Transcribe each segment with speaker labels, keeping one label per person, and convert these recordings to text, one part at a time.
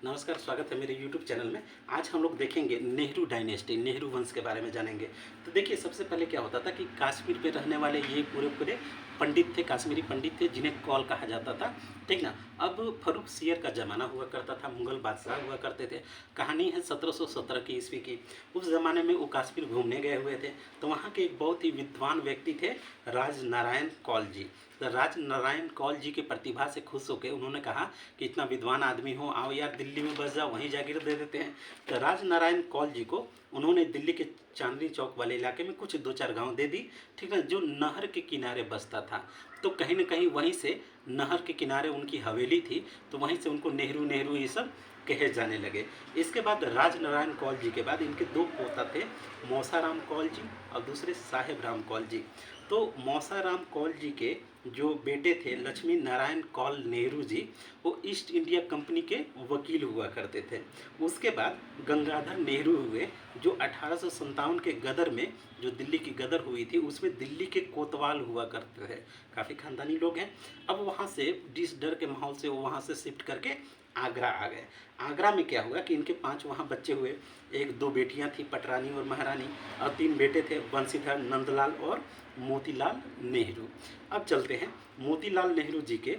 Speaker 1: नमस्कार, स्वागत है मेरे यूट्यूब चैनल में। आज हम लोग देखेंगे नेहरू डायनेस्टी, नेहरू वंश के बारे में जानेंगे। तो देखिए, सबसे पहले क्या होता था कि कश्मीर पे रहने वाले ये पूरे पूरे पंडित थे, कश्मीरी पंडित थे, जिन्हें कौल कहा जाता था, ठीक ना। अब फर्रुख सियर का ज़माना हुआ करता था, मुगल बादशाह हुआ करते थे। कहानी है 1717 की ईस्वी की। उस ज़माने में वो कश्मीर घूमने गए हुए थे, तो वहाँ के एक बहुत ही विद्वान व्यक्ति थे, राजनारायण कौल जी। तो राजनारायण कौल जी की प्रतिभा से खुश होकर उन्होंने कहा कि इतना विद्वान आदमी हो, आओ यार दिल्ली में बस जाओ, वहीं जागीर दे देते हैं। तो राजनारायण कौल जी को उन्होंने दिल्ली के चांदनी चौक वाले इलाके में कुछ 2-4 गांव दे दी, ठीक है, जो नहर के किनारे बसता था। तो कहीं ना कहीं वहीं से नहर के किनारे उनकी हवेली थी, तो वहीं से उनको नेहरू नेहरू ये सब कहे जाने लगे। इसके बाद राजनारायण कौल जी के बाद इनके दो पोता थे, मौसाराम कौल जी और दूसरे साहेब राम कौल जी। तो मौसाराम कौल जी के जो बेटे थे लक्ष्मी नारायण कौल नेहरू जी, वो ईस्ट इंडिया कंपनी के वकील हुआ करते थे। उसके बाद गंगाधर नेहरू हुए, जो 1857 के गदर में, जो दिल्ली की गदर हुई थी, उसमें दिल्ली के कोतवाल हुआ करते थे। काफ़ी खानदानी लोग हैं। अब वहाँ से जिस डर के माहौल से वो वहाँ से शिफ्ट करके आगरा आ गए। आगरा में क्या हुआ कि इनके 5 वहाँ बच्चे हुए। 1-2 बेटियाँ थी, पटरानी और महारानी, और 3 बेटे थे, बंसीधर, नंदलाल और मोतीलाल नेहरू। अब चलते हैं, मोतीलाल नेहरू जी के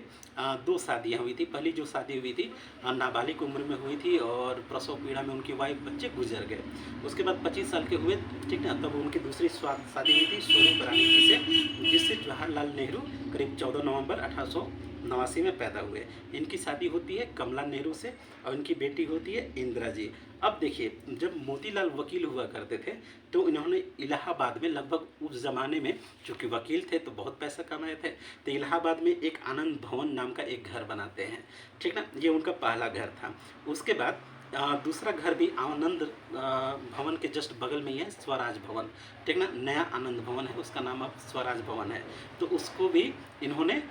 Speaker 1: 2 शादियाँ हुई थी। पहली जो शादी हुई थी नाबालिग उम्र में हुई थी और प्रसव पीड़ा में उनकी वाइफ बच्चे गुजर गए। उसके बाद 25 साल के हुए, ठीक ना, तब उनकी दूसरी शादी हुई थी सोनी परानी जी से, जिससे जवाहरलाल नेहरू करीब 14 नवंबर 1889 में पैदा हुए। इनकी शादी होती है कमला नेहरू से और इनकी बेटी होती है इंदिरा जी। अब देखिए, जब मोतीलाल वकील हुआ करते थे तो इन्होंने इलाहाबाद में, लगभग उस ज़माने में चूँकि वकील थे तो बहुत पैसा कमाए थे, तो इलाहाबाद में एक आनंद भवन नाम का एक घर बनाते हैं, ठीक ना। ये उनका पहला घर था। उसके बाद दूसरा घर भी आनंद भवन के जस्ट बगल में ही है, स्वराज भवन, ठीक ना। नया आनंद भवन है, उसका नाम अब स्वराज भवन है। तो उसको भी इन्होंने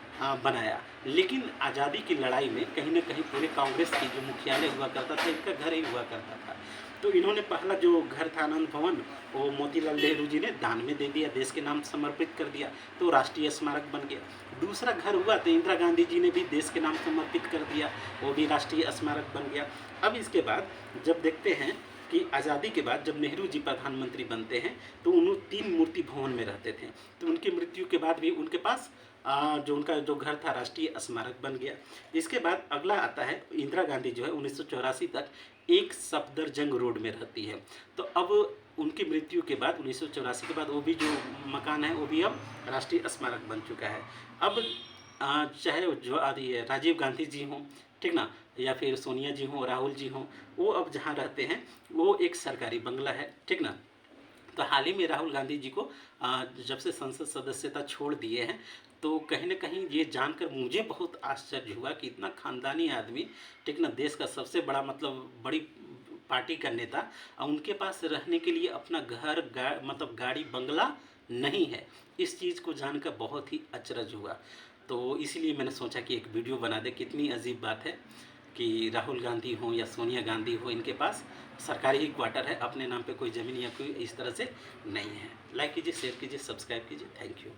Speaker 1: बनाया। लेकिन आज़ादी की लड़ाई में कहीं ना कहीं पूरे कांग्रेस की जो मुख्यालय हुआ करता था, इनका घर ही हुआ करता था। तो इन्होंने पहला जो घर था आनंद भवन, वो मोतीलाल नेहरू जी ने दान में दे दिया, देश के नाम समर्पित कर दिया, तो राष्ट्रीय स्मारक बन गया। दूसरा घर हुआ तो इंदिरा गांधी जी ने भी देश के नाम समर्पित कर दिया, वो भी राष्ट्रीय स्मारक बन गया। अब इसके बाद जब देखते हैं कि आज़ादी के बाद जब नेहरू जी प्रधानमंत्री बनते हैं तो उन्होंने 3 मूर्ति भवन में रहते थे। तो उनकी मृत्यु के बाद भी उनके पास जो उनका जो घर था राष्ट्रीय स्मारक बन गया। इसके बाद अगला आता है, इंदिरा गांधी जो है 1984 तक एक सफदरजंग रोड में रहती है। तो अब उनकी मृत्यु के बाद 1984 के बाद वो भी जो मकान है वो भी अब राष्ट्रीय स्मारक बन चुका है। अब चाहे जो आदि है राजीव गांधी जी हों, ठीक ना, या फिर सोनिया जी हों, राहुल जी हों, वो अब जहाँ रहते हैं वो एक सरकारी बंगला है, ठीक ना। तो हाल ही में राहुल गांधी जी को जब से संसद सदस्यता छोड़ दिए हैं, तो कहीं ना कहीं ये जानकर मुझे बहुत आश्चर्य हुआ कि इतना खानदानी आदमी, ठीक ना, देश का सबसे बड़ा, मतलब बड़ी पार्टी का नेता, और उनके पास रहने के लिए अपना घर मतलब गाड़ी बंगला नहीं है। इस चीज़ को जानकर बहुत ही अचरज हुआ। तो इसीलिए मैंने सोचा कि एक वीडियो बना दे। कितनी अजीब बात है कि राहुल गांधी हो या सोनिया गांधी हो, इनके पास सरकारी ही क्वार्टर है, अपने नाम पे कोई ज़मीन या कोई इस तरह से नहीं है। लाइक कीजिए, शेयर कीजिए, सब्सक्राइब कीजिए। Thank you.